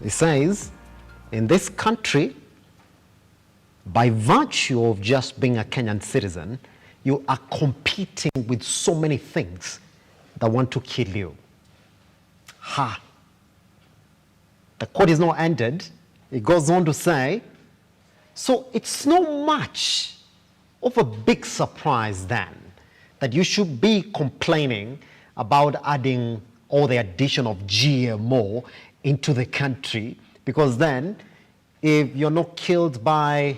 It says, in this country, by virtue of just being a Kenyan citizen, you are competing with so many things that want to kill you. Ha! The quote is not ended. It goes on to say, so it's not much of a big surprise then that you should be complaining about adding or the addition of GMO into the country, because then if you're not killed by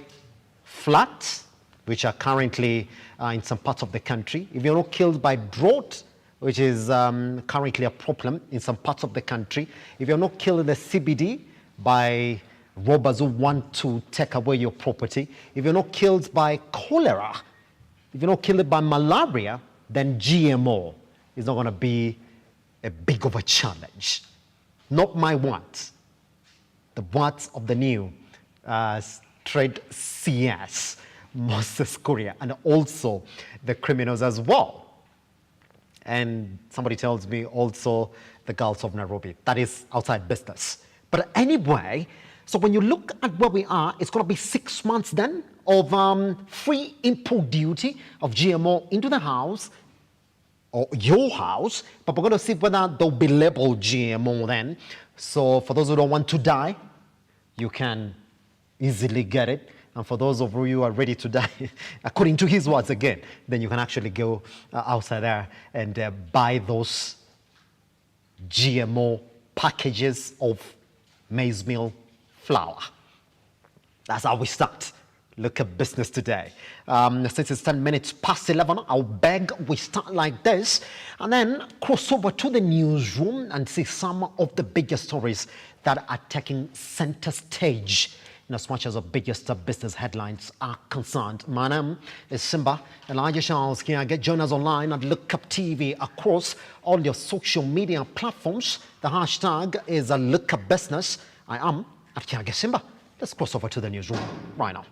floods, which are currently in some parts of the country, if you're not killed by drought, which is currently a problem in some parts of the country, if you're not killed in the CBD by robbers who want to take away your property, if you're not killed by cholera, if you're not killed by malaria, then GMO is not going to be a big of a challenge. Not my words, the words of the new trade CS, Moses Kuria, and also the criminals as well. And somebody tells me also the girls of Nairobi. That is outside business. But anyway, so when you look at where we are, it's going to be 6 months then of free import duty of GMO into the house, or your house, but we're going to see whether they'll be labeled GMO then. So for those who don't want to die, you can easily get it. And for those of you who are ready to die, according to his words again, then you can actually go outside there and buy those GMO packages of maize meal flour. That's how we start. Look at business today. Since it's 10 minutes past 11, I'll beg we start like this and then cross over to the newsroom and see some of the biggest stories that are taking center stage in as much as the biggest business headlines are concerned. My name is Simba, Kiage Simba. Join us online at Lookuptv across all your social media platforms. The hashtag is Lookup Business. I am at Kiage Simba. Let's cross over to the newsroom right now.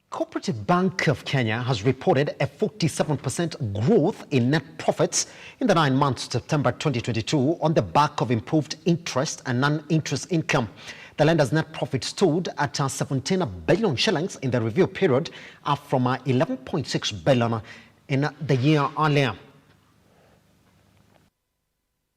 Cooperative Bank of Kenya has reported a 47% growth in net profits in the 9 months to September 2022 on the back of improved interest and non-interest income. The lender's net profit stood at 17 billion shillings in the review period, up from 11.6 billion in the year earlier.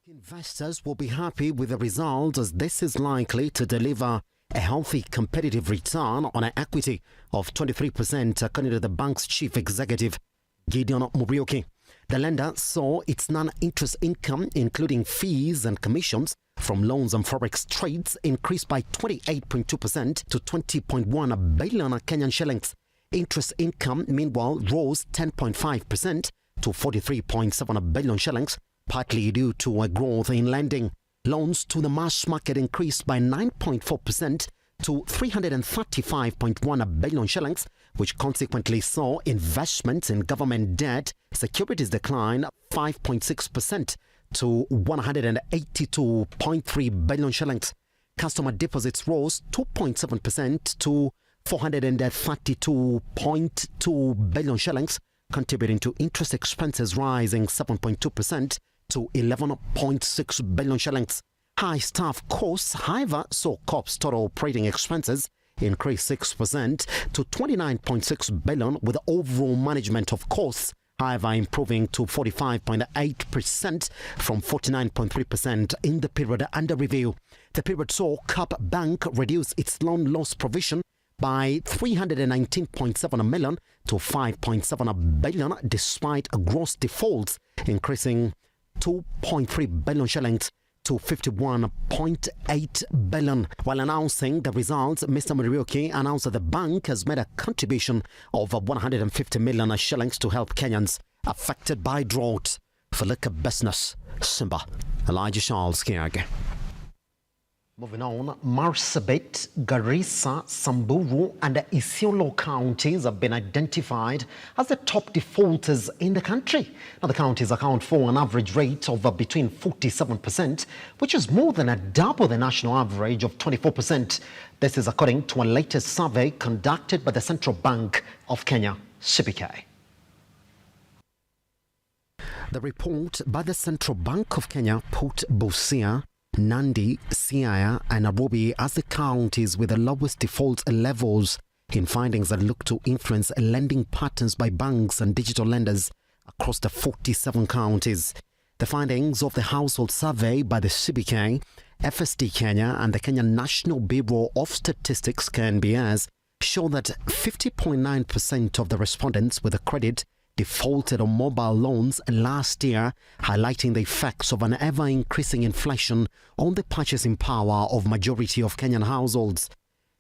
Investors will be happy with the result, as this is likely to deliver a healthy competitive return on an equity of 23%, according to the bank's chief executive, Gideon Muriuki. The lender saw its non-interest income, including fees and commissions from loans and forex trades, increase by 28.2% to 20.1 billion Kenyan shillings. Interest income, meanwhile, rose 10.5% to 43.7 billion shillings, partly due to a growth in lending. Loans to the mass market increased by 9.4% to 335.1 billion shillings, which consequently saw investments in government debt securities decline 5.6% to 182.3 billion shillings. Customer deposits rose 2.7% to 432.2 billion shillings, contributing to interest expenses rising 7.2% to 11.6 billion shillings. High staff costs, however, saw COP's total operating expenses increase 6% to 29.6 billion, with overall management of costs, however, improving to 45.8% from 49.3% in the period under review. The period saw COP Bank reduce its loan loss provision by 319.7 million to 5.7 billion, despite gross defaults increasing 2.3 billion shillings to 51.8 billion. While announcing the results, Mr. Muriuki announced that the bank has made a contribution of 150 million shillings to help Kenyans affected by drought. For Lookup Business, Simba, Elijah Charles Kiage. Moving on, Marsabit, Garissa, Samburu and Isiolo counties have been identified as the top defaulters in the country. Now, the counties account for an average rate of between 47%, which is more than a double the national average of 24%. This is according to a latest survey conducted by the Central Bank of Kenya, CBK. The report by the Central Bank of Kenya put Busia, Nandi, Siaya and Nairobi as the counties with the lowest default levels in findings that look to influence lending patterns by banks and digital lenders across the 47 counties. The findings of the household survey by the CBK, FSD Kenya and the Kenya National Bureau of Statistics (KNBS) show that 50.9% of the respondents with a credit defaulted on mobile loans last year, highlighting the effects of an ever-increasing inflation on the purchasing power of majority of Kenyan households.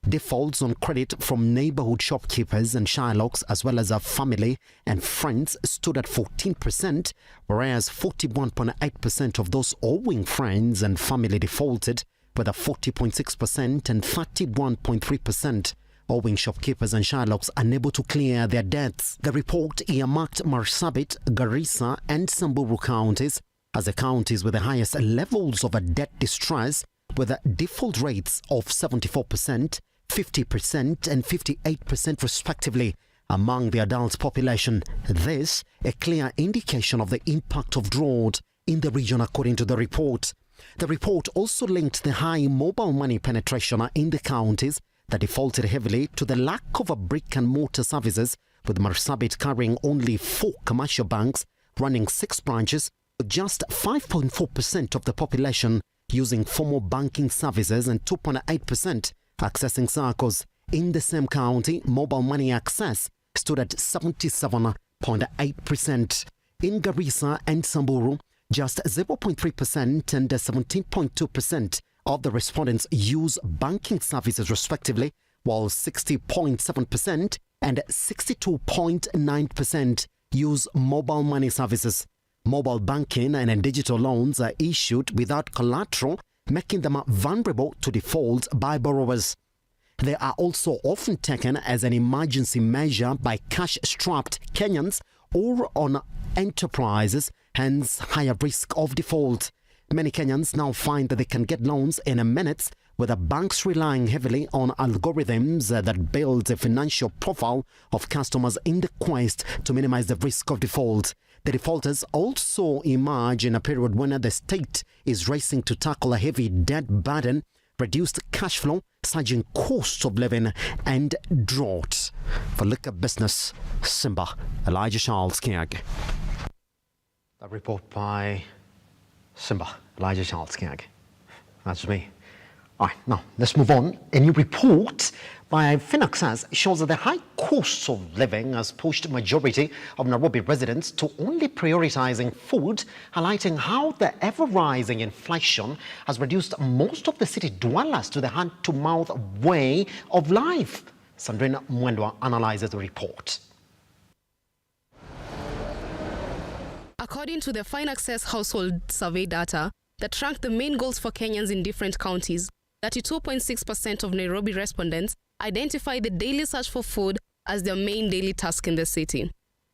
Defaults on credit from neighborhood shopkeepers and Shylocks as well as our family and friends stood at 14%, whereas 41.8% of those owing friends and family defaulted, with a 40.6% and 31.3% owing shopkeepers and Shylocks unable to clear their debts. The report earmarked Marsabit, Garissa and Samburu counties as the counties with the highest levels of a debt distress, with default rates of 74%, 50% and 58% respectively among the adult population. This a clear indication of the impact of drought in the region according to the report. The report also linked the high mobile money penetration in the counties that defaulted heavily to the lack of a brick and mortar services, with Marsabit carrying only 4 commercial banks running 6 branches, with just 5.4% of the population using formal banking services and 2.8% accessing circles. In the same county, mobile money access stood at 77.8%. In Garissa and Samburu, just 0.3% and 17.2% of the respondents use banking services respectively, while 60.7% and 62.9% use mobile money services. Mobile banking and digital loans are issued without collateral, making them vulnerable to default by borrowers. They are also often taken as an emergency measure by cash-strapped Kenyans or on enterprises, hence higher risk of default. Many Kenyans now find that they can get loans in a minute, with the banks relying heavily on algorithms that build a financial profile of customers in the quest to minimize the risk of default. The defaulters also emerge in a period when the state is racing to tackle a heavy debt burden, reduced cash flow, surging cost of living and drought. For Lookup Business, Simba, Elijah Charles Kiage. A report by Simba, Elijah Charles Kiage. That's me. All right, now let's move on. A new report by Finaccess shows that the high cost of living has pushed majority of Nairobi residents to only prioritizing food, highlighting how the ever-rising inflation has reduced most of the city dwellers to the hand-to-mouth way of life. Sandrina Mwendwa analyzes the report. According to the Finaccess household survey data that tracked the main goals for Kenyans in different counties, 32.6% of Nairobi respondents identify the daily search for food as their main daily task in the city.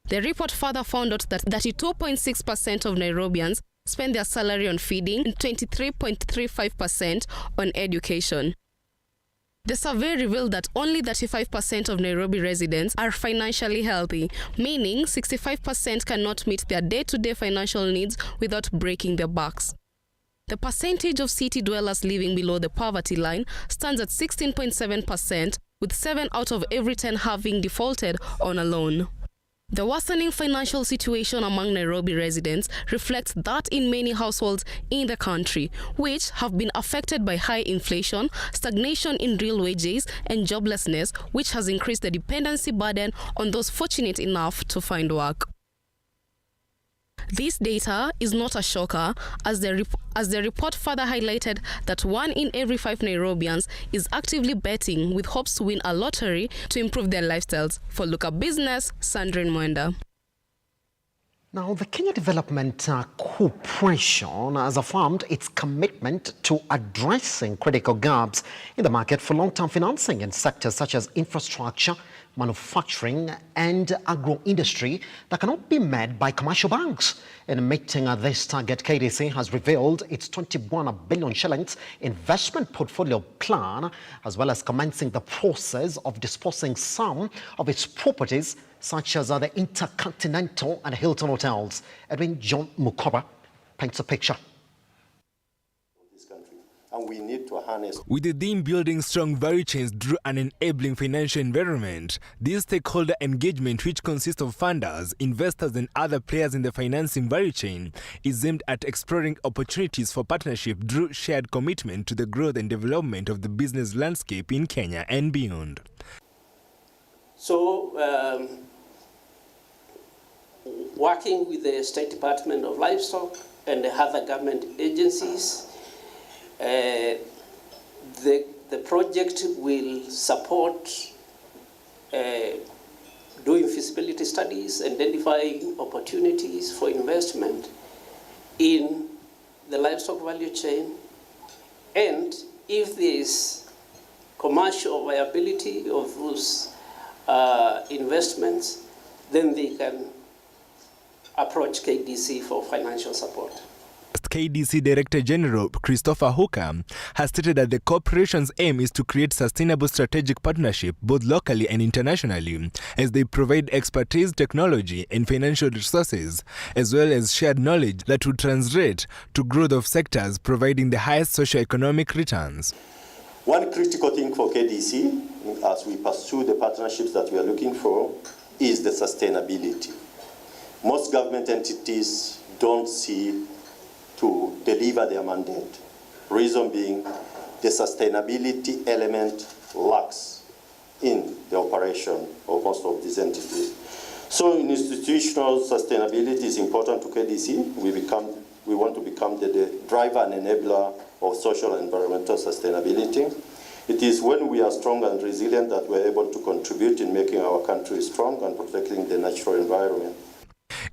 The report further found out that 32.6% of Nairobians spend their salary on feeding and 23.35% on education. The survey revealed that only 35% of Nairobi residents are financially healthy, meaning 65% cannot meet their day-to-day financial needs without breaking their backs. The percentage of city dwellers living below the poverty line stands at 16.7%, with 7 out of every 10 having defaulted on a loan. The worsening financial situation among Nairobi residents reflects that in many households in the country, which have been affected by high inflation, stagnation in real wages, and joblessness, which has increased the dependency burden on those fortunate enough to find work. This data is not a shocker, as the report further highlighted that 1 in every 5 Nairobians is actively betting with hopes to win a lottery to improve their lifestyles. For Lookup Business, Sandrine Mwenda. Now, the Kenya Development Corporation has affirmed its commitment to addressing critical gaps in the market for long-term financing in sectors such as infrastructure, manufacturing and agro-industry that cannot be met by commercial banks. In meeting this target, KDC has revealed its 21 billion shillings investment portfolio plan, as well as commencing the process of disposing some of its properties, such as the Intercontinental and Hilton hotels. Edwin John Mukora paints a picture. And we need to harness. With the theme building strong value chains through an enabling financial environment, this stakeholder engagement, which consists of funders, investors and other players in the financing value chain, is aimed at exploring opportunities for partnership through shared commitment to the growth and development of the business landscape in Kenya and beyond. So, working with the State Department of Livestock and the other government agencies, the project will support doing feasibility studies, identifying opportunities for investment in the livestock value chain, and if there is commercial viability of those investments, then they can approach KDC for financial support. KDC Director General Christopher Hooker has stated that the corporation's aim is to create sustainable strategic partnership both locally and internationally, as they provide expertise, technology and financial resources, as well as shared knowledge that would translate to growth of sectors providing the highest socio-economic returns. One critical thing for KDC, as we pursue the partnerships that we are looking for, is the sustainability. Most government entities don't see to deliver their mandate. Reason being, the sustainability element lacks in the operation of most of these entities. So in institutional sustainability is important to KDC. We want to become the driver and enabler of social and environmental sustainability. It is when we are strong and resilient that we're able to contribute in making our country strong and protecting the natural environment.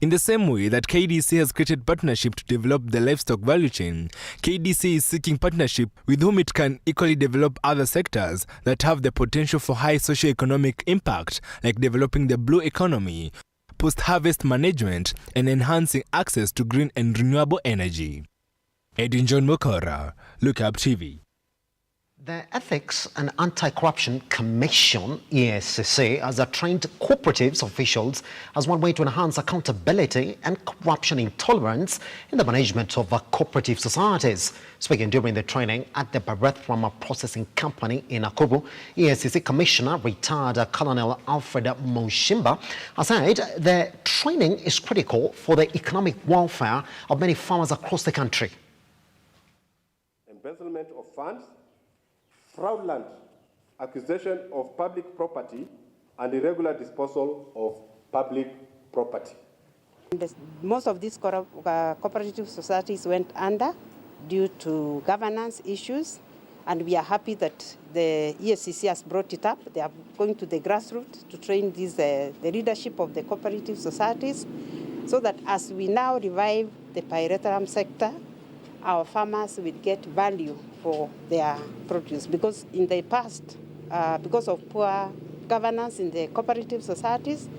In the same way that KDC has created partnership to develop the livestock value chain, KDC is seeking partnership with whom it can equally develop other sectors that have the potential for high socio-economic impact, like developing the blue economy, post-harvest management, and enhancing access to green and renewable energy. Edwin John Mukora, Lookup TV. The Ethics and Anti-Corruption Commission, EACC, has trained cooperatives officials as one way to enhance accountability and corruption intolerance in the management of cooperative societies. Speaking during the training at the Barethram Processing Company in Nakuru, EACC Commissioner, retired Colonel Alfred Moshimba, has said the training is critical for the economic welfare of many farmers across the country. Embezzlement of funds, fraudulent acquisition of public property, and irregular disposal of public property. Most of these cooperative societies went under due to governance issues, and we are happy that the EACC has brought it up. They are going to the grassroots to train the leadership of the cooperative societies, so that as we now revive the pyrethrum sector, our farmers will get value for their produce, because in the past, because of poor governance in the cooperative societies,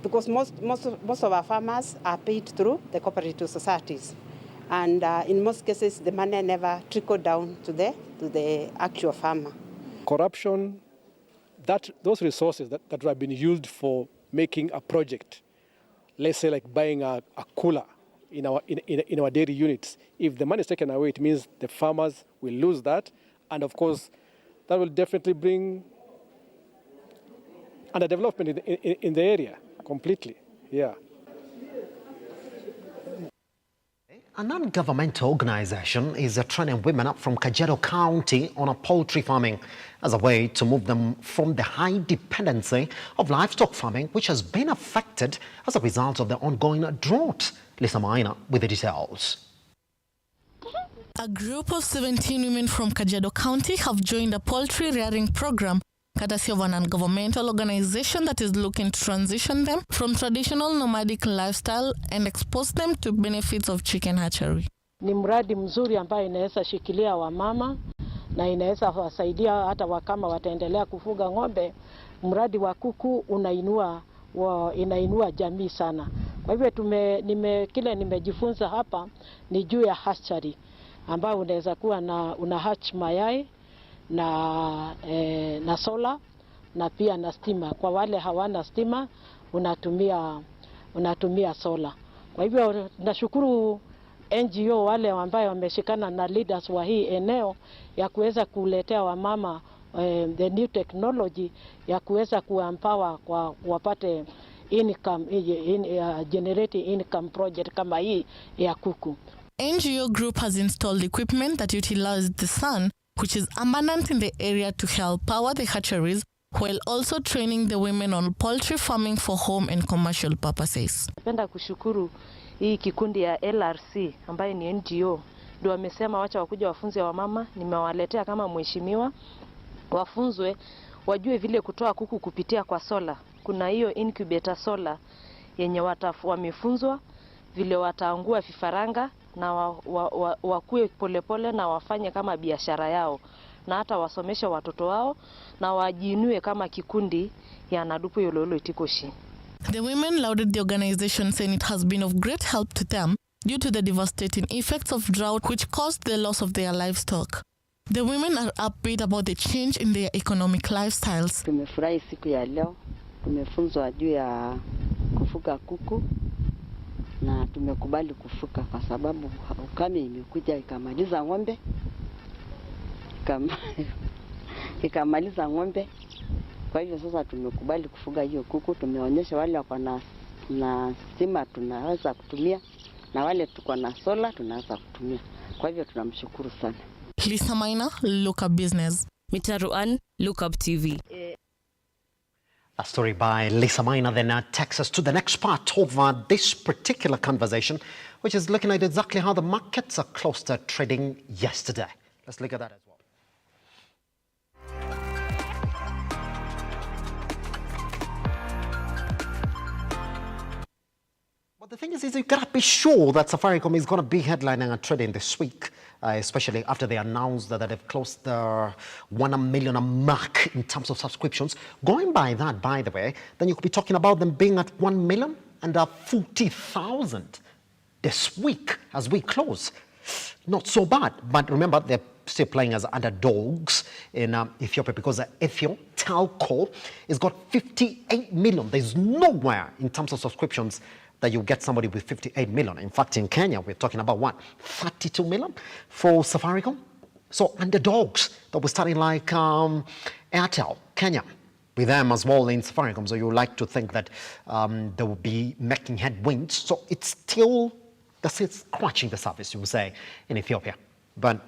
because most of our farmers are paid through the cooperative societies, and in most cases the money never trickled down to the actual farmer. Corruption, those resources that have been used for making a project, let's say like buying a cooler in our dairy units, if the money is taken away, it means the farmers will lose that, and of course that will definitely bring underdevelopment in the area completely. Yeah. A non-governmental organization is training women up from Kajiado County on poultry farming as a way to move them from the high dependency of livestock farming, which has been affected as a result of the ongoing drought. Lisa Maina with the details. A group of 17 women from Kajiado County have joined a poultry rearing program courtesy of a non-governmental organization that is looking to transition them from traditional nomadic lifestyle and expose them to benefits of chicken hatchery. Ni mradi mzuri ambayo inaweza shikilia wamama na inaweza wasaidia hata wakama wataendelea kufuga ng'ombe. Mradi wa kuku inainua jamii sana. Kwa hivyo kile nimejifunza hapa ni juu ya hatchery ambayo unaweza kuwa una hatch mayai na sola na pia na stima. Kwa wale hawana stima unatumia sola. Kwa hivyo nashukuru NGO wale ambao wameshikana na leaders wa hii eneo ya kuweza kuletea wamama the new technology ya kuweza kuempower kwa wapate income generate income project kama hii ya kuku. NGO group has installed equipment that utilizes the sun, which is abundant in the area, to help power the hatcheries, while also training the women on poultry farming for home and commercial purposes. Napenda kushukuru hii kikundi ya LRC ambayo ni NGO. Ndio wamesema wacha wakuja wafunze wamama, nimewaletea kama mheshimiwa wafunzwe wajue vile kutoa kuku kupitia kwa sola. Kuna hiyo incubator sola yenye wamefunzwa vile wataangua vifaranga na wakue polepole na wafanye kama biashara yao na hata wasomeshe watoto wao na wajiinue kama kikundi ya Nadupu Yololo Itikoshi. The women lauded the organization, saying it has been of great help to them due to the devastating effects of drought which caused the loss of their livestock. The women are upbeat about the change in their economic lifestyles. Tumefurahi siku ya leo, tumefunzwa juu ya kufuga kuku na tumekubali kufuga kwa sababu ukame imekuja ikamaliza ng'ombe. Ikamaliza ng'ombe. Kwa hivyo sasa tumekubali kufuga hiyo kuku. Tumeonyesha wale wako na stima tunaweza kutumia na wale tuko na sola tunaweza kutumia. Kwa hivyo tunamshukuru sana. Lisa Maina, Lookup Business. Mitaruan, Lookuptv. A story by Lisa Maina then takes us to the next part of this particular conversation, which is looking at exactly how the markets are closed trading yesterday. Let's look at that as well. But the thing is you gotta be sure that Safaricom is gonna be headlining and trading this week, especially after they announced that they've closed the 1 million mark in terms of subscriptions. Going by that, by the way, then you could be talking about them being at 1,040,000 this week as we close. Not so bad, but remember they're still playing as underdogs in Ethiopia because Ethio Telco has got 58 million. There's nowhere in terms of subscriptions that you get somebody with 58 million. In fact, in Kenya, we're talking about what? 32 million for Safaricom? So underdogs that were starting like Airtel, Kenya, with them as well in Safaricom. So you like to think that they will be making headwinds. So it's still, that's it, scratching the surface, you would say, in Ethiopia. But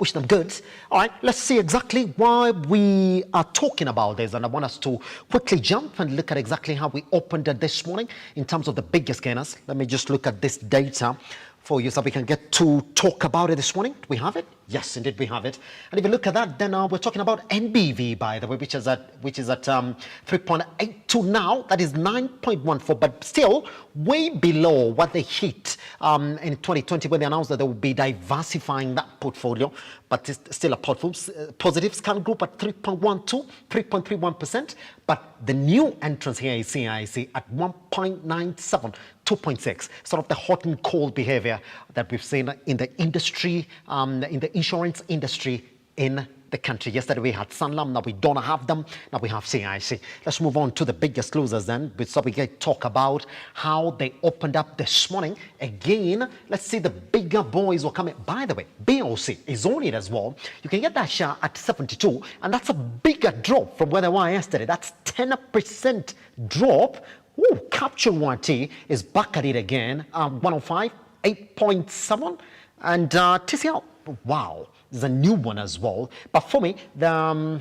wish them good. All right, let's see exactly why we are talking about this. And I want us to quickly jump and look at exactly how we opened this morning in terms of the biggest gainers. Let me just look at this data for you so we can get to talk about it this morning. Do we have it? Yes, indeed, we have it. And if you look at that, then we're talking about NBV, by the way, which is at 3.82 now. That is 9.14, but still way below what they hit in 2020 when they announced that they would be diversifying that portfolio. But it's still a positive scan group at 3.12, 3.31%. But the new entrance here is CIC at 1.97, 2.6. Sort of the hot and cold behavior that we've seen in the industry, in the insurance industry in the country. Yesterday we had Sanlam, now we don't have them, now we have CIC. Let's move on to the biggest losers then, so we can talk about how they opened up this morning. Again, let's see the bigger boys were coming. By the way, BOC is on it as well. You can get that share at 72, and that's a bigger drop from where they were yesterday. That's 10% drop. Ooh, Capture YT is back at it again, 105, 8.7, and TCL, wow, there's a new one as well. But for me, the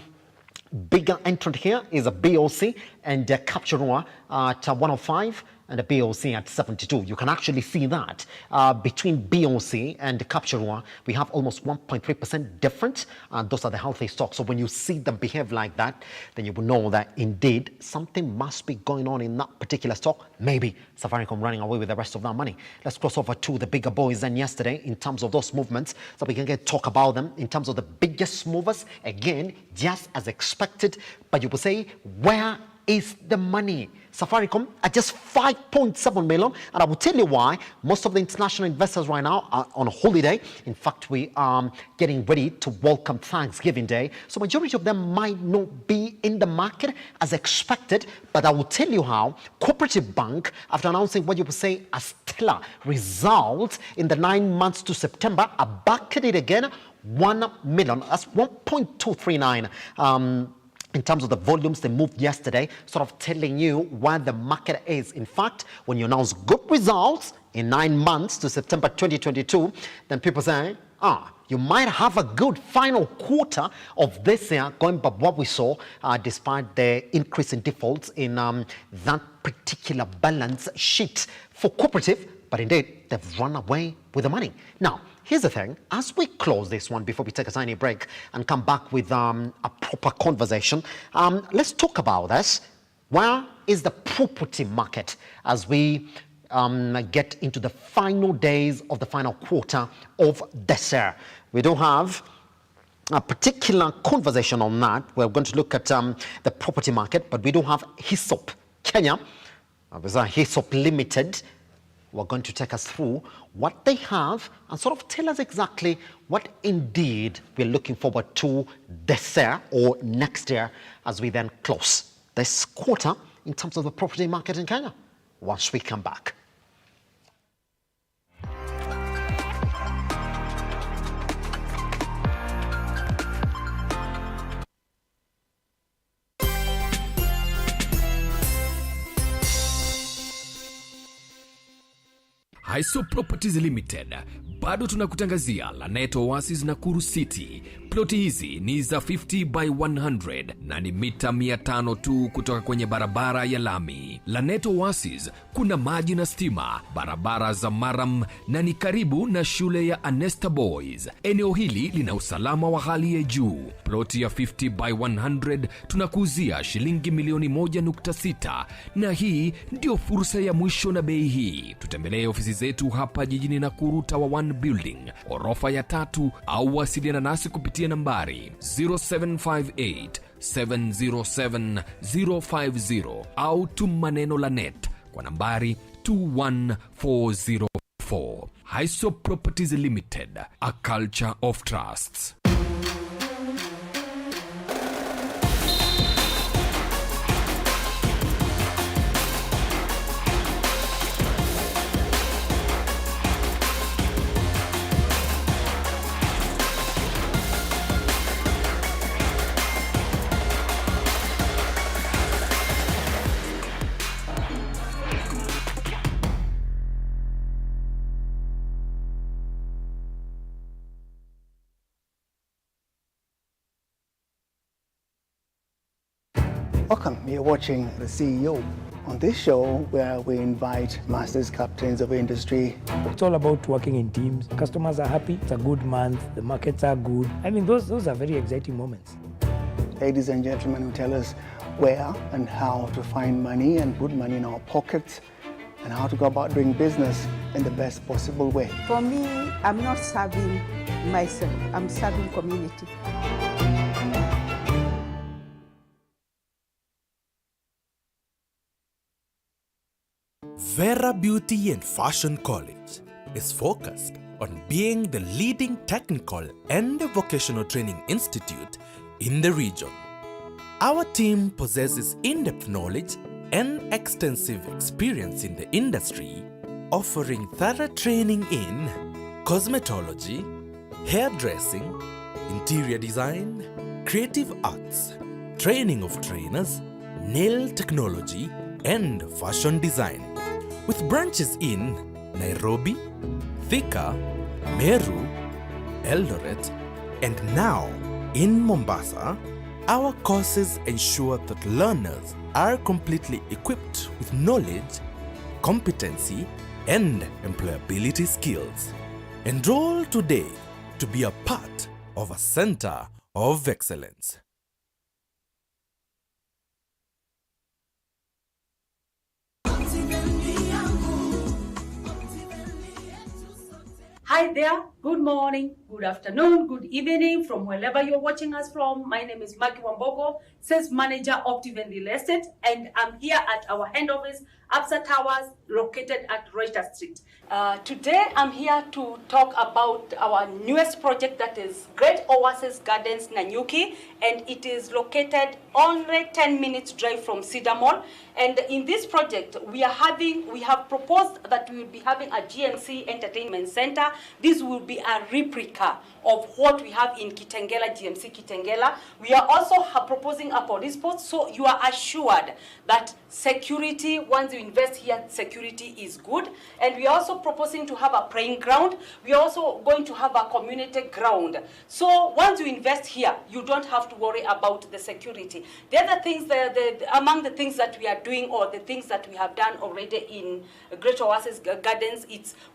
bigger entrant here is a BOC and Capture at 105 and the BOC at 72. You can actually see that between BOC and Kapchorwa, we have almost 1.3% difference. Those are the healthy stocks. So when you see them behave like that, then you will know that indeed something must be going on in that particular stock. Maybe Safaricom running away with the rest of that money. Let's cross over to the bigger boys than yesterday in terms of those movements, so we can talk about them in terms of the biggest movers. Again, just as expected, but you will say, where is the money? Safaricom at just 5.7 million, and I will tell you why. Most of the international investors right now are on a holiday. In fact, we are getting ready to welcome Thanksgiving Day, so majority of them might not be in the market as expected. But I will tell you how. Cooperative Bank, after announcing what you would say a stellar result in the 9 months to September, are back at it again. 1 million, that's 1.239. In terms of the volumes they moved yesterday, sort of telling you where the market is. In fact, when you announce good results in 9 months to September 2022, then people say, you might have a good final quarter of this year, going by what we saw, despite the increase in defaults in that particular balance sheet for cooperative. But indeed, they've run away with the money. Now, here's the thing. As we close this one, before we take a tiny break and come back with a proper conversation, let's talk about this. Where is the property market as we get into the final days of the final quarter of this year? We don't have a particular conversation on that. We're going to look at the property market, but we don't have HISOP Kenya. There's a HISOP Limited. We're going to take us through what they have and sort of tell us exactly what indeed we're looking forward to this year or next year as we then close this quarter in terms of the property market in Kenya once we come back. Hiso Properties Limited. Bado tunakutangazia Lanet Oasis Nakuru City. Ploti hizi ni za 50 by 100 na ni mita 500 tu kutoka kwenye barabara ya lami. Lanet Oasis kuna maji na stima, barabara za maram na ni karibu na shule ya Anesta Boys. Eneo hili lina usalama wa hali ya juu. Ploti ya 50 by 100 tunakuuzia shilingi milioni 1.6 na hii ndio fursa ya mwisho na bei hii. Tutembelee ofisi zetu hapa jijini Nakuru Tower 1 Building, orofa ya 3, au wasiliana nasi kupitia nambari 0758 707 050 au tuma neno Lanet kwa nambari 21404. Hiso Properties Limited, a culture of trusts. Welcome, you're watching The CEO. On this show, where we invite masters, captains of industry. It's all about working in teams. Customers are happy, it's a good month, the markets are good. I mean, those are very exciting moments. Ladies and gentlemen who tell us where and how to find money and put money in our pockets and how to go about doing business in the best possible way. For me, I'm not serving myself, I'm serving community. Vera Beauty and Fashion College is focused on being the leading technical and vocational training institute in the region. Our team possesses in-depth knowledge and extensive experience in the industry, offering thorough training in cosmetology, hairdressing, interior design, creative arts, training of trainers, nail technology, and fashion design. With branches in Nairobi, Thika, Meru, Eldoret, and now in Mombasa, our courses ensure that learners are completely equipped with knowledge, competency, and employability skills. Enroll today to be a part of a center of excellence. Hi there, good morning, good afternoon, good evening from wherever you're watching us from. My name is Maki Wambogo, Sales Manager, Lookuptv Real Estate, and I'm here at our head office, Absa Towers, located at Reuters Street. Today, I'm here to talk about our newest project, that is Great Oasis Gardens, Nanyuki, and it is located only 10 minutes drive from Cedar Mall. And in this project, we have proposed that we will be having a GMC Entertainment Center. This will be a replica of what we have in Kitengela, GMC Kitengela. We are also proposing a police post, so you are assured that security, once you invest here, security is good. And we are also proposing to have a playing ground. We are also going to have a community ground. So once you invest here, you don't have to worry about the security. The other things, among the things that we are doing, or the things that we have done already in Great Oasis Gardens,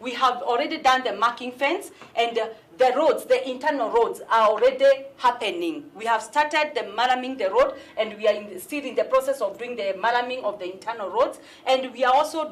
we have already done the marking fence, and the roads, the internal roads are already happening. We have started the maraming the road, and we are still in the process of doing the maraming of the internal roads. And we are also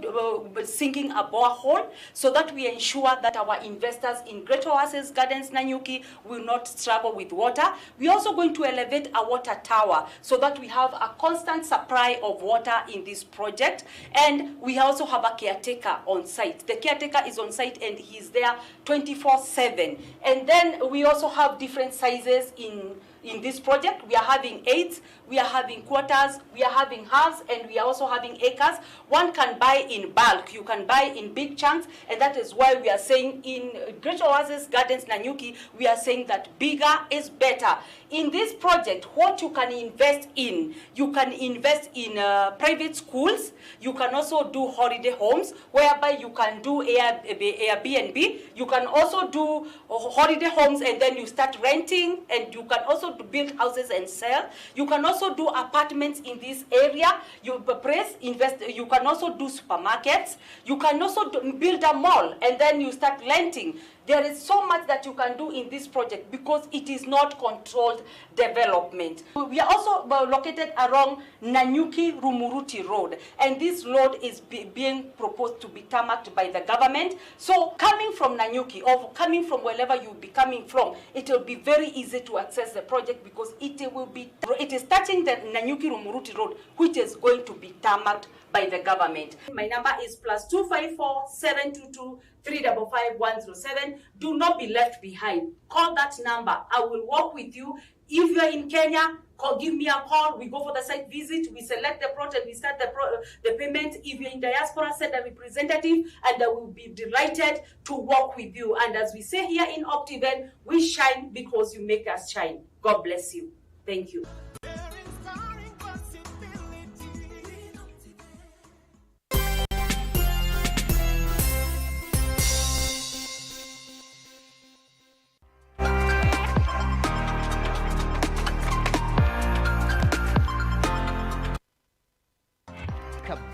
sinking a borehole so that we ensure that our investors in Great Oasis Gardens, Nanyuki, will not struggle with water. We are also going to elevate a water tower so that we have a constant supply of water in this project. And we also have a caretaker on site. The caretaker is on site, and he's there 24/7. And then we also have different sizes in this project. We are having 8, we are having quarters, we are having halves, and we are also having acres. One can buy in bulk, you can buy in big chunks, and that is why we are saying in Great Oasis Gardens, Nanyuki, we are saying that bigger is better. In this project, what you can invest in, you can invest in private schools, you can also do holiday homes, whereby you can do Airbnb, you can also do holiday homes, and then you start renting, and you can also build houses and sell. You can also do apartments in this area. You can also do supermarkets. You can also build a mall, and then you start renting. There is so much that you can do in this project because it is not controlled development. We are also located along Nanyuki Rumuruti Road, and this road is being proposed to be tarmacked by the government. So coming from Nanyuki, or coming from wherever you will be coming from, it will be very easy to access the project because it is touching the Nanyuki Rumuruti Road, which is going to be tarmacked by the government. My number is +254 722 355 107. Do not be left behind. Call that number. I will work with you. If you're in Kenya, give me a call. We go for the site visit. We select the project. We start the payment. If you're in diaspora, send a representative, and I will be delighted to work with you. And as we say here in Lookuptv, we shine because you make us shine. God bless you. Thank you.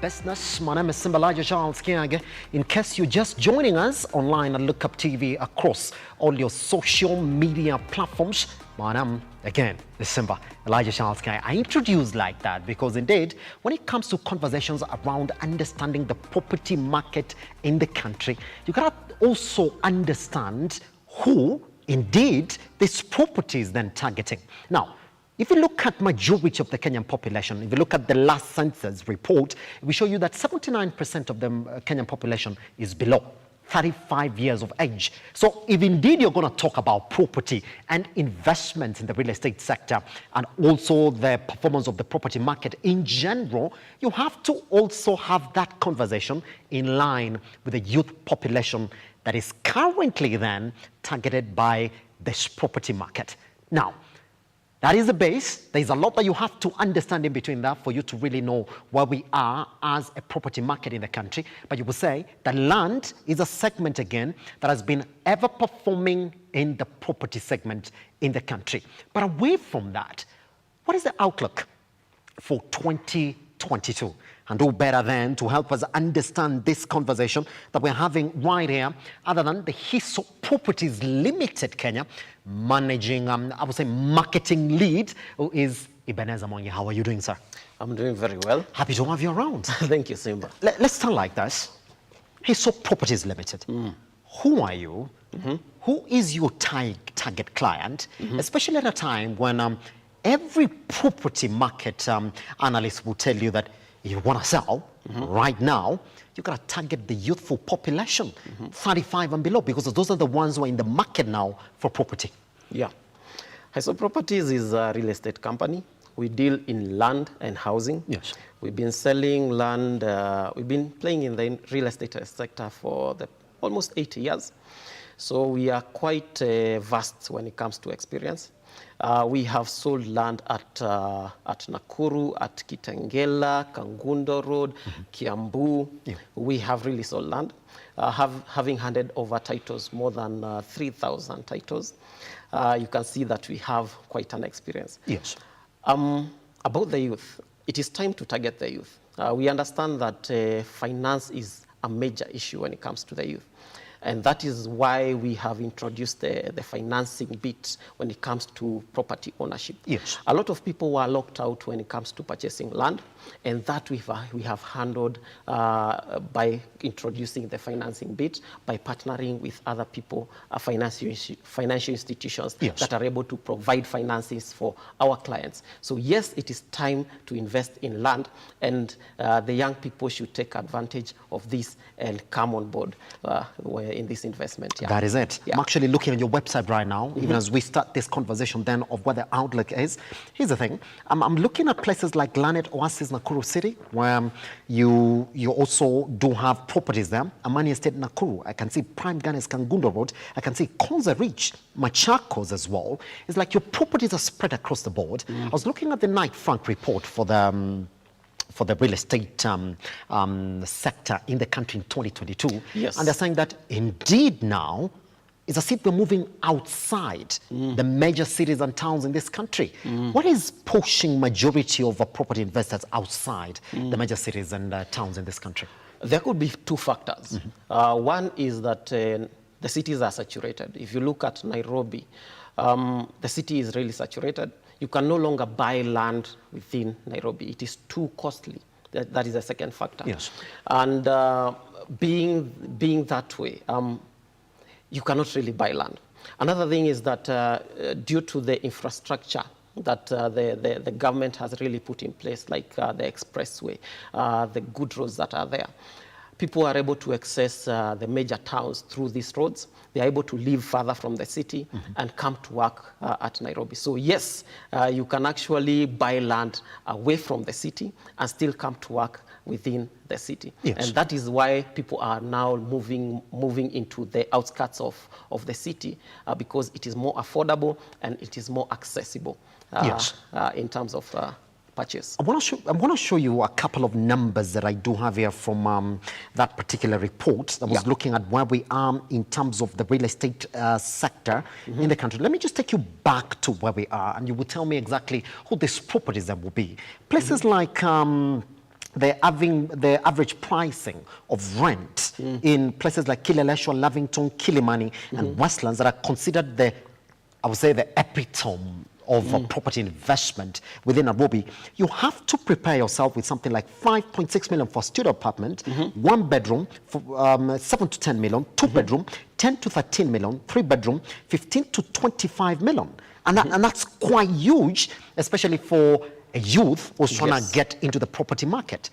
Business. My name is Simba Kiage. In case you're just joining us online at Lookuptv across all your social media platforms, my name again is Simba Kiage. I introduce like that because indeed, when it comes to conversations around understanding the property market in the country, you gotta also understand who indeed this property is then targeting. Now, if you look at majority of the Kenyan population, if you look at the last census report, we show you that 79% of the Kenyan population is below 35 years of age. So if indeed you're going to talk about property and investment in the real estate sector and also the performance of the property market in general, you have to also have that conversation in line with the youth population that is currently then targeted by this property market. Now, that is the base. There's a lot that you have to understand in between that for you to really know where we are as a property market in the country. But you will say that land is a segment again that has been ever performing in the property segment in the country. But away from that, what is the outlook for 2022? And who better than to help us understand this conversation that we're having right here, other than the Hiso Properties Limited Kenya managing, I would say, marketing lead, who is Ebeneza Mwangi. How are you doing, sir? I'm doing very well. Happy to have you around. Thank you, Simba. Let's start like this. Hiso Properties Limited. Who are you? Who is your target client? Especially at a time when every property market analyst will tell you that if you want to sell right now, you got to target the youthful population, 35 and below, because those are the ones who are in the market now for property. Yeah. Hiso Properties is a real estate company. We deal in land and housing. Yes. We've been selling land. We've been playing in the real estate sector for almost 80 years. So we are quite vast when it comes to experience. We have sold land at Nakuru, at Kitengela, Kangundo Road, Kiambu. We have really sold land, having handed over titles, more than 3,000 titles. You can see that we have quite an experience. Yes. About the youth, it is time to target the youth. We understand that finance is a major issue when it comes to the youth. And that is why we have introduced the financing bit when it comes to property ownership. Yes. A lot of people were locked out when it comes to purchasing land, and that we have handled by introducing the financing bit, by partnering with other people, financial institutions that are able to provide finances for our clients. So yes, it is time to invest in land, and the young people should take advantage of this and come on board in this investment. Yeah. That is it. Yeah. I'm actually looking at your website right now, even as we start this conversation then of what the outlook is. Here's the thing. I'm looking at places like Lanet Oasis, Nakuru City, where you also do have properties there. Amani Estate, Nakuru. I can see Prime Gardens, Kangundo Road. I can see Konza Ridge, Machakos as well. It's like your properties are spread across the board. I was looking at the Knight Frank report for the real estate sector in the country in 2022. Yes. And they're saying that indeed now, it's as if we're moving outside the major cities and towns in this country. What is pushing majority of property investors outside the major cities and towns in this country? There could be two factors. One is that the cities are saturated. If you look at Nairobi, the city is really saturated. You can no longer buy land within Nairobi. It is too costly. That is the second factor. Yes. And being that way, you cannot really buy land. Another thing is that due to the infrastructure that the government has really put in place, like the expressway, the good roads that are there, people are able to access the major towns through these roads. They are able to live further from the city and come to work at Nairobi. So yes, you can actually buy land away from the city and still come to work within the city. Yes. And that is why people are now moving into the outskirts of the city because it is more affordable and it is more accessible in terms of purchase. I want to show you a couple of numbers that I do have here from that particular report that was looking at where we are in terms of the real estate sector in the country. Let me just take you back to where we are, and you will tell me exactly who these properties that will be. Places like they're having the average pricing of rent in places like Kileleshwa, Lavington, Kilimani, and Westlands that are considered the epitome of property investment within Nairobi. You have to prepare yourself with something like 5.6 million for a studio apartment, 1 bedroom for 7 to 10 million, 2 bedroom, 10 to 13 million, 3 bedroom, 15 to 25 million. And that's quite huge, especially for a youth who's trying to get into the property market.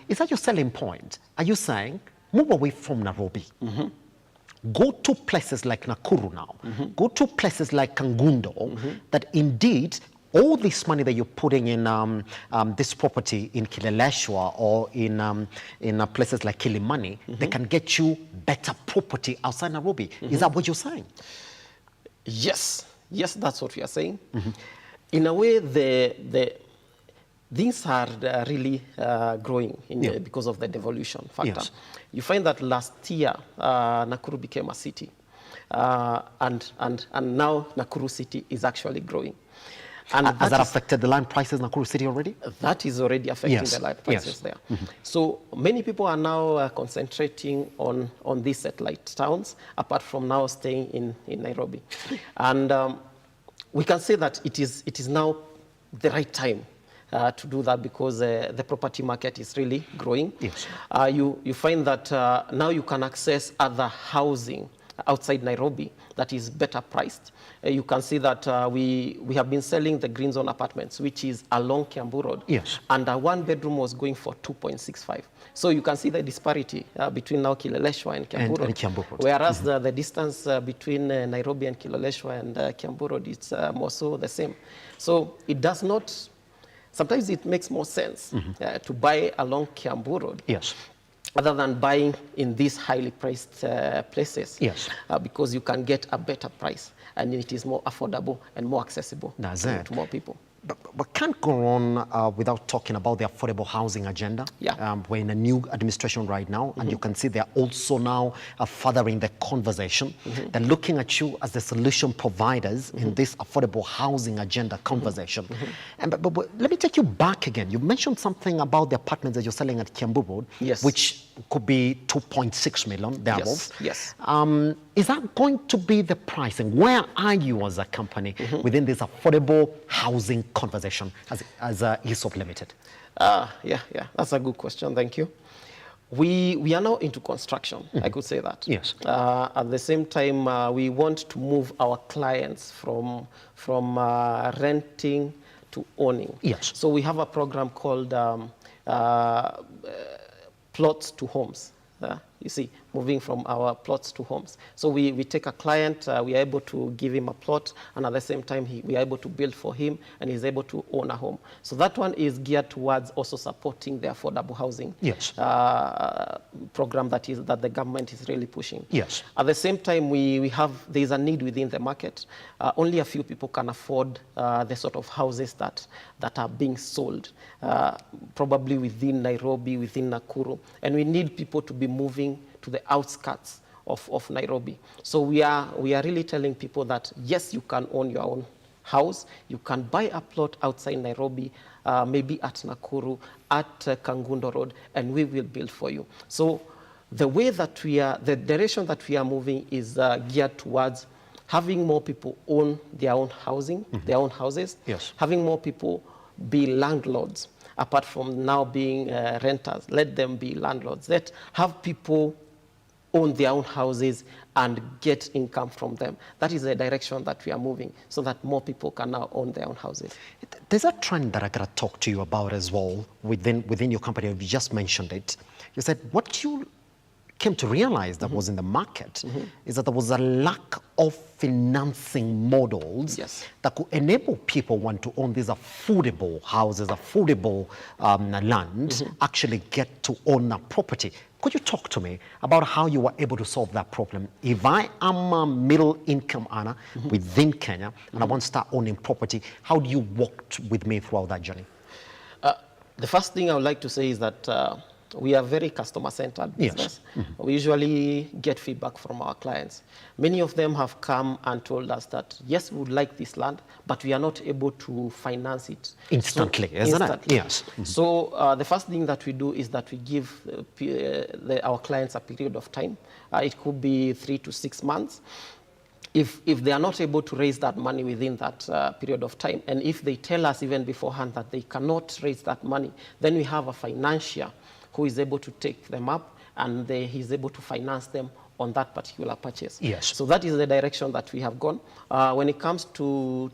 Is that your selling point? Are you saying, move away from Nairobi? Go to places like Nakuru now. Go to places like Kangundo, that indeed all this money that you're putting in this property in Kileleshwa or in places like Kilimani, they can get you better property outside Nairobi. Is that what you're saying? Yes, that's what we are saying. In a way, things are really growing because of the devolution factor. Yes. You find that last year, Nakuru became a city. And now Nakuru city is actually growing. And has that affected the land prices in Nakuru City already? That is already affecting the land prices there. So many people are now concentrating on these satellite towns, apart from now staying in Nairobi. And we can say that it is now the right time to do that, because the property market is really growing. Yes. You find that now you can access other housing outside Nairobi that is better priced. You can see that we have been selling the Green Zone apartments, which is along Kiambu Road. Yes. And a one bedroom was going for 2.65. So you can see the disparity between now Kileleshwa and Kiambu Road. And Kiambu Road. Whereas the distance between Nairobi and Kileleshwa and Kiambu Road is more so the same. So it does not, sometimes it makes more sense to buy along Kiambu Road. Yes. Rather than buying in these highly priced places. Yes. Because you can get a better price, and it is more affordable and more accessible to more people. But can't go on without talking about the affordable housing agenda. Yeah. We're in a new administration right now, and you can see they're also now furthering the conversation. They're looking at you as the solution providers in this affordable housing agenda conversation. And but let me take you back again. You mentioned something about the apartments that you're selling at Kiambu Road, which could be 2.6 million, thereabouts. Yes. Is that going to be the pricing? Where are you as a company within this affordable housing conversation as ESOP Limited? Yeah, that's a good question. Thank you. We are now into construction. I could say that. Yes. At the same time, we want to move our clients from renting to owning. Yes. So we have a program called plots to homes. You see, moving from our plots to homes. So we take a client, we are able to give him a plot, and at the same time, we are able to build for him, and he's able to own a home. So that one is geared towards also supporting the affordable housing program that the government is really pushing. Yes. At the same time, there is a need within the market. Only a few people can afford the sort of houses that are being sold, probably within Nairobi, within Nakuru, and we need people to be moving to the outskirts of Nairobi. So we are really telling people that yes, you can own your own house, you can buy a plot outside Nairobi, maybe at Nakuru, at Kangundo Road, and we will build for you. So the direction that we are moving is geared towards having more people own their own housing, their own houses, having more people be landlords, apart from now being renters. Let them be landlords. Let have people own their own houses and get income from them. That is the direction that we are moving, so that more people can now own their own houses. There's a trend that I got to talk to you about as well within your company. You just mentioned it. You said what you came to realize that was in the market is that there was a lack of financing models that could enable people want to own these affordable houses, affordable land, actually get to own a property. Could you talk to me about how you were able to solve that problem? If I am a middle-income earner within Kenya and I want to start owning property, how do you walk with me throughout that journey? The first thing I would like to say is that we are very customer-centered business. We usually get feedback from our clients. Many of them have come and told us that, yes, we would like this land, but we are not able to finance it instantly, isn't it? Yes. So the first thing that we do is that we give our clients a period of time. It could be 3 to 6 months. If they are not able to raise that money within that period of time, and if they tell us even beforehand that they cannot raise that money, then we have a financier who is able to take them up, and he's able to finance them on that particular purchase. Yes. So that is the direction that we have gone. When it comes to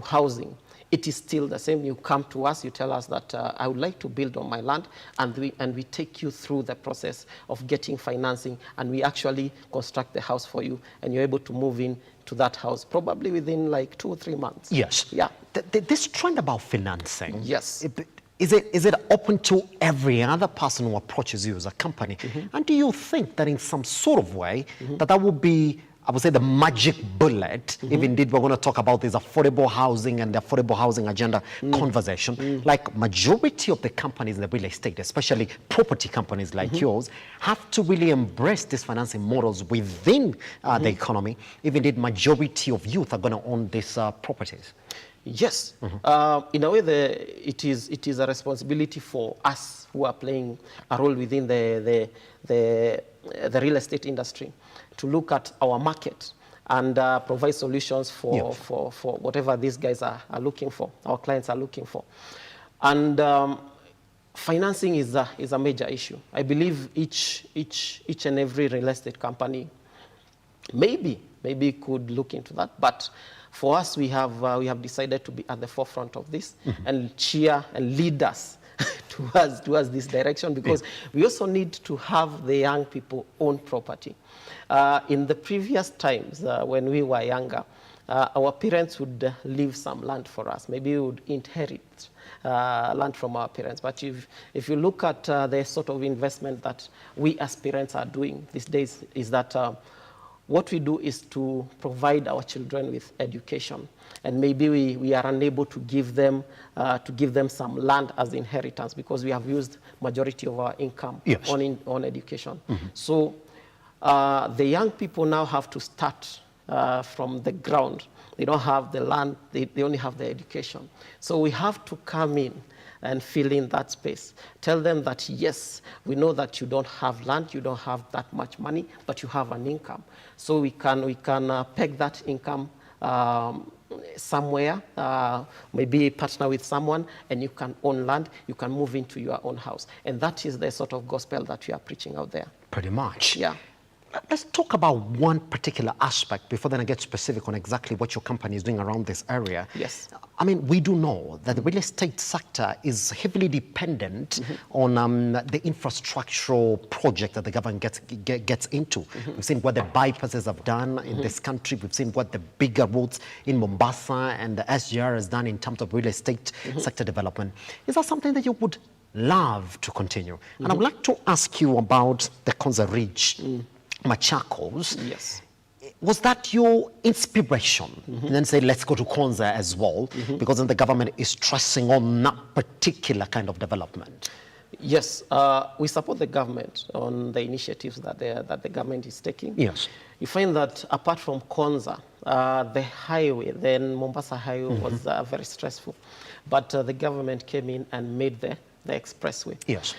housing, it is still the same. You come to us, you tell us that I would like to build on my land, and we take you through the process of getting financing, and we actually construct the house for you, and you're able to move in to that house probably within like 2 or 3 months. Yes. Yeah. This trend about financing. Yes. Is it open to every other person who approaches you as a company? And do you think that in some sort of way that would be I would say, the magic bullet, if indeed we're going to talk about this affordable housing and the affordable housing agenda conversation, like majority of the companies in the real estate, especially property companies like yours, have to really embrace these financing models within the economy, if indeed majority of youth are going to own these properties. Yes, in a way, it is a responsibility for us who are playing a role within the real estate industry to look at our market and provide solutions for whatever these guys are looking for, our clients are looking for. And financing is a major issue. I believe each and every real estate company maybe could look into that, but for us, we have decided to be at the forefront of this and cheer and lead us towards this direction, because we also need to have the young people own property. In the previous times, when we were younger, our parents would leave some land for us. Maybe we would inherit land from our parents. But if you look at the sort of investment that we as parents are doing these days, is that what we do is to provide our children with education, and maybe we are unable to give them some land as inheritance, because we have used majority of our income on education. So the young people now have to start from the ground. They don't have the land, they only have the education. So we have to come in and fill in that space. Tell them that, yes, we know that you don't have land, you don't have that much money, but you have an income. So we can peg that income somewhere, maybe partner with someone, and you can own land, you can move into your own house. And that is the sort of gospel that we are preaching out there. Pretty much. Yeah. Let's talk about one particular aspect before then I get specific on exactly what your company is doing around this area. Yes. I mean, we do know that the real estate sector is heavily dependent on the infrastructural project that the government gets into. We've seen what the bypasses have done in this country. We've seen what the bigger roads in Mombasa and the SGR has done in terms of real estate sector development. Is that something that you would love to continue? And I would like to ask you about the Konza Ridge, Machakos. Yes. Was that your inspiration? And then say, let's go to Konza as well, because then the government is stressing on that particular kind of development. Yes, we support the government on the initiatives that the government is taking. Yes. You find that apart from Konza, the highway, then Mombasa highway was very stressful. But the government came in and made the expressway. Yes.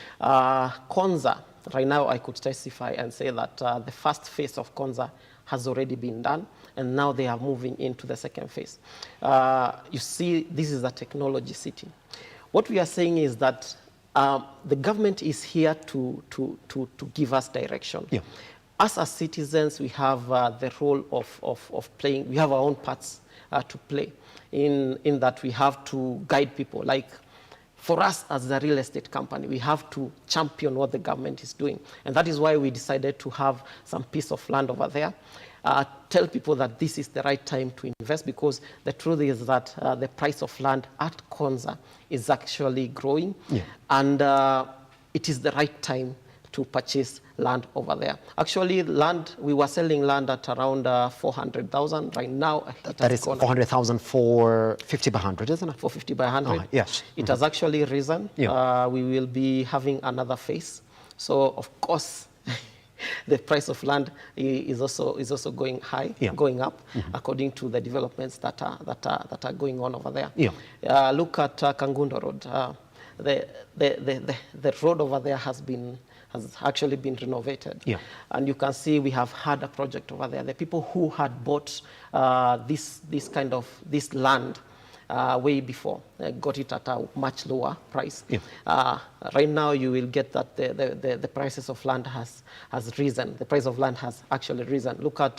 Konza, right now I could testify and say that the first phase of Konza has already been done, and now they are moving into the second phase. You see, this is a technology city. What we are saying is that the government is here to give us direction. Yeah. Us as citizens, we have the role of playing, we have our own parts to play in that we have to guide people. Like, for us as a real estate company, we have to champion what the government is doing. And that is why we decided to have some piece of land over there. Tell people that this is the right time to invest, because the truth is that the price of land at Konza is actually growing. Yeah. And it is the right time to purchase land over there. Actually, land, we were selling land at around 400,000. Right now, that is 400,000 for 50 by 100, isn't it? For 50 by 100. Yes. It has actually risen. Yeah. We will be having another phase. So, of course, the price of land is also going high, going up, according to the developments that are going on over there. Yeah. Look at Kangundo Road. The road over there has actually been renovated. Yeah. And you can see we have had a project over there. The people who had bought this land way before got it at a much lower price. Yeah. Right now you will get that the prices of land has risen. The price of land has actually risen. Look at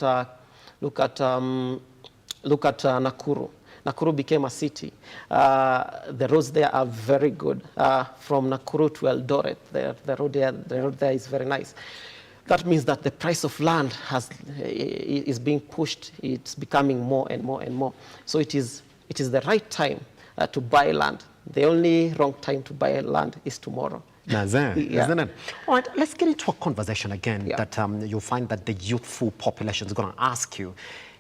Nakuru. Nakuru became a city. The roads there are very good. From Nakuru to Eldoret, the road there is very nice. That means that the price of land is being pushed. It's becoming more and more and more. So it is the right time to buy land. The only wrong time to buy land is tomorrow. Isn't it? All right, let's get into a conversation again that you'll find that the youthful population is going to ask you.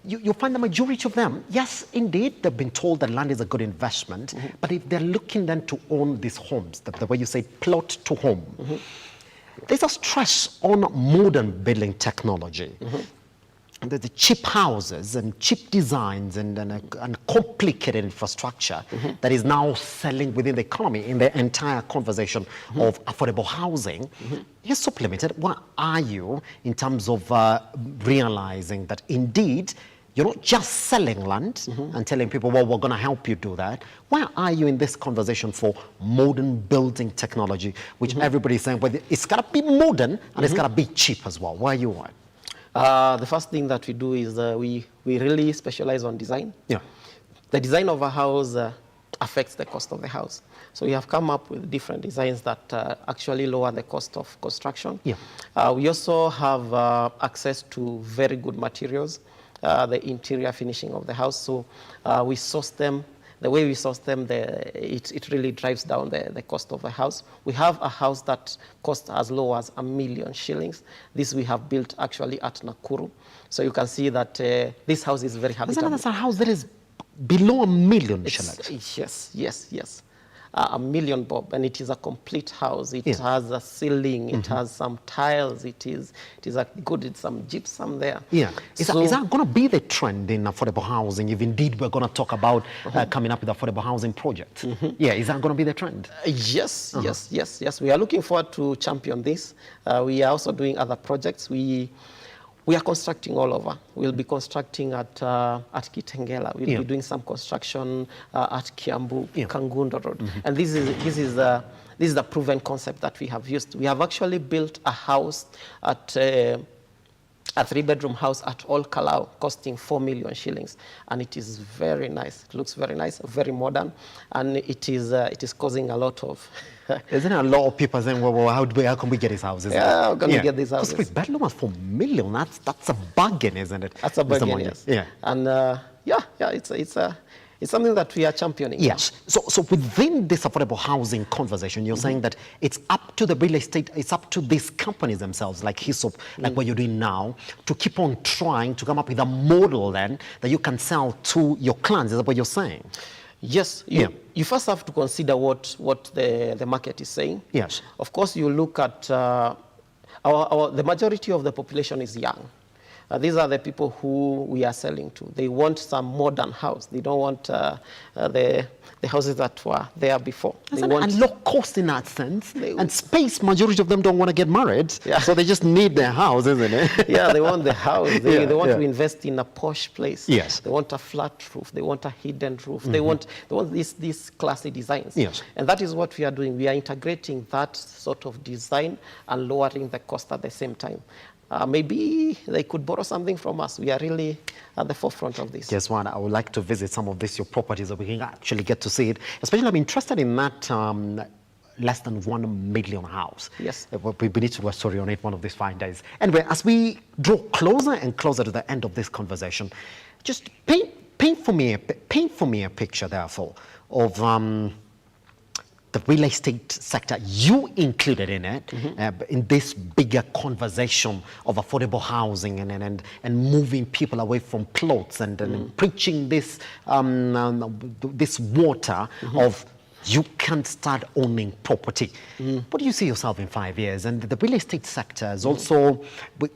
You'll find the majority of them, yes, indeed, they've been told that land is a good investment, but if they're looking then to own these homes, the way you say plot to home, there's a stress on modern building technology. The cheap houses and cheap designs and complicated infrastructure that is now selling within the economy in the entire conversation of affordable housing. You're supplemented. Where are you in terms of realizing that indeed you're not just selling land and telling people, well, we're going to help you do that. Where are you in this conversation for modern building technology, which everybody's saying, well, it's got to be modern and it's got to be cheap as well. Where are you at? The first thing that we do is we really specialize on design. Yeah. The design of a house affects the cost of the house. So we have come up with different designs that actually lower the cost of construction. Yeah. We also have access to very good materials, the interior finishing of the house. So we source them. The way we source them, it really drives down the cost of a house. We have a house that costs as low as 1 million shillings. This we have built actually at Nakuru. So you can see that this house is very habitable. That's a house that is below 1 million shillings? Yes. 1 million bob, and it is a complete house. It has a ceiling, it has some tiles, it is some gypsum there. Yeah. Is that going to be the trend in affordable housing if indeed we're going to talk about coming up with affordable housing projects? Yeah, is that going to be the trend? Yes. We are looking forward to champion this. We are also doing other projects. We are constructing all over. We'll be constructing at Kitengela. We'll be doing some construction at Kiambu, Kangundo Road. And this is the proven concept that we have used. We have actually built a house a 3-bedroom house at Kalau, costing 4 million shillings, and it is very nice. It looks very nice, very modern, and it is causing a lot of. Isn't there a lot of people saying, well, how can we get these houses? How can we get these houses? Because 3-bedroom at 4 million, that's a bargain, isn't it? That's a bargain, yes. Yeah. And it's something that we are championing. Yes. So within this affordable housing conversation, you're saying that it's up to the real estate, it's up to these companies themselves, like HISOP, like what you're doing now, to keep on trying to come up with a model then that you can sell to your clients. Is that what you're saying? Yes. You first have to consider what the market is saying. Yes. Of course, you look at the majority of the population is young. These are the people who we are selling to. They want some modern house. They don't want the houses that were there before. And low cost in that sense. And space, majority of them don't want to get married. Yeah. So they just need their house, isn't it? Yeah, they want the house. They want to invest in a posh place. Yes. They want a flat roof. They want a hidden roof. They want these classy designs. Yes. And that is what we are doing. We are integrating that sort of design and lowering the cost at the same time. Maybe they could borrow something from us. We are really at the forefront of this. Guess what? I would like to visit some of your properties so we can actually get to see it. Especially, I'm interested in that less than 1 million house. Yes. We need to do a story on it one of these fine days. Anyway, as we draw closer and closer to the end of this conversation, just paint for me a picture, therefore, of the real estate sector, you included in it, in this bigger conversation of affordable housing and moving people away from plots and preaching this this water of you can start owning property. What do you see yourself in 5 years? And the real estate sector is also,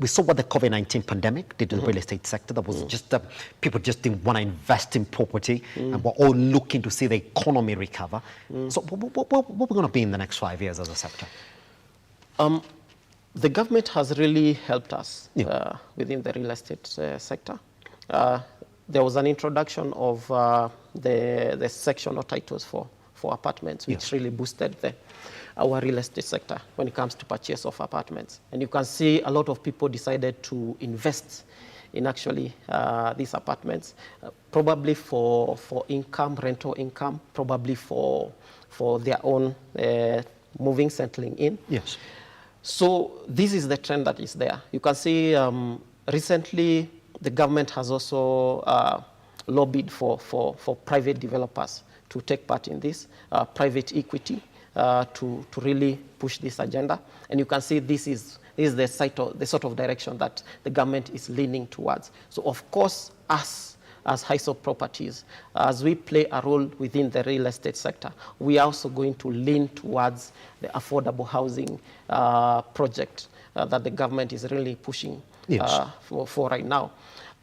we saw what the COVID-19 pandemic did to the real estate sector. That was just, people just didn't want to invest in property, and we're all looking to see the economy recover. So what we're going to be in the next 5 years as a sector? The government has really helped us within the real estate sector. There was an introduction of the section or titles for apartments, which really boosted our real estate sector when it comes to purchase of apartments. And you can see a lot of people decided to invest in actually these apartments, probably for income, rental income, probably for their own moving, settling in. Yes. So this is the trend that is there. You can see recently the government has also lobbied for private developers to take part in this, private equity. to really push this agenda. And you can see this is the sort of direction that the government is leaning towards. So of course, us as Hyso Properties, as we play a role within the real estate sector, we are also going to lean towards the affordable housing project that the government is really pushing for right now.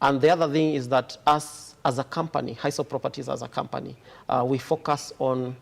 And the other thing is that us as a company, Hyso Properties as a company, we focus on,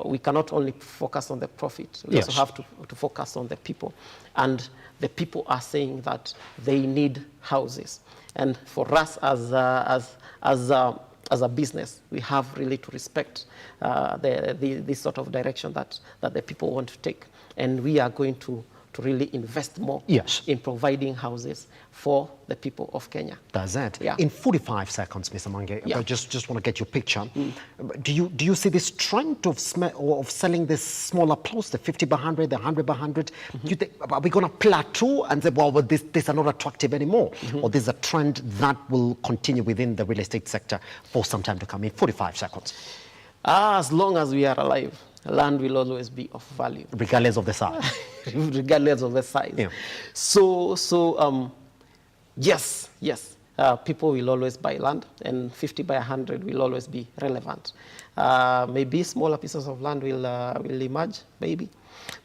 we cannot only focus on the profit, we also have to focus on the people. And the people are saying that they need houses. And for us as a business, we have really to respect this sort of direction that the people want to take. And we are going to really invest more in providing houses for the people of Kenya. That's it. Yeah. In 45 seconds, Mr. Mange, I just want to get your picture. Do you see this trend of selling this smaller plots, the 50 by 100, the 100 by 100? Do you think, are we going to plateau and say, well, these are not attractive anymore? Or there's a trend that will continue within the real estate sector for some time to come? In 45 seconds. As long as we are alive, land will always be of value. Regardless of the size. Regardless of the size. Yeah. So yes, people will always buy land, and 50 by 100 will always be relevant. Maybe smaller pieces of land will emerge, maybe,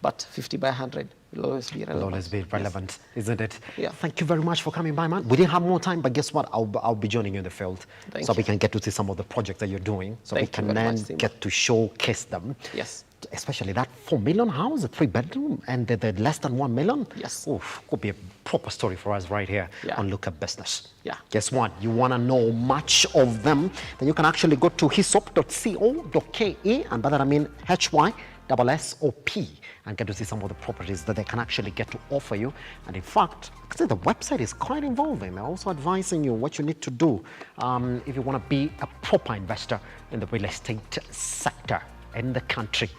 but 50 by 100 will always be relevant. Will always be relevant, isn't it? Yeah. Thank you very much for coming by, man. We didn't have more time, but guess what? I'll be joining you in the field, so we can get to see some of the projects that you're doing, so we can then get to showcase them. Yes. Especially that 4 million house, a 3-bedroom, and the less than 1 million. Yes. Oof, could be a proper story for us right here on Lookup Business. Yeah. Guess what? You want to know much of them, then you can actually go to hisop.co.ke, and by that I mean HYSSOP, and get to see some of the properties that they can actually get to offer you. And in fact, the website is quite involving. They're also advising you what you need to do if you want to be a proper investor in the real estate sector in the country.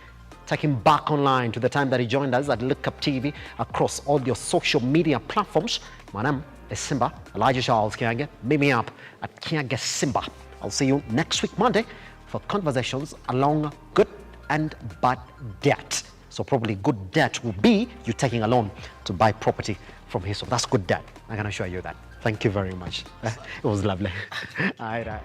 Take him back online to the time that he joined us at Lookuptv across all your social media platforms. My name is Simba, Elijah Charles Kiage. Meet me up at Kiage Simba. I'll see you next week, Monday, for conversations along good and bad debt. So probably good debt will be you taking a loan to buy property from his. So that's good debt. I can assure you that. Thank you very much. It was lovely. All right.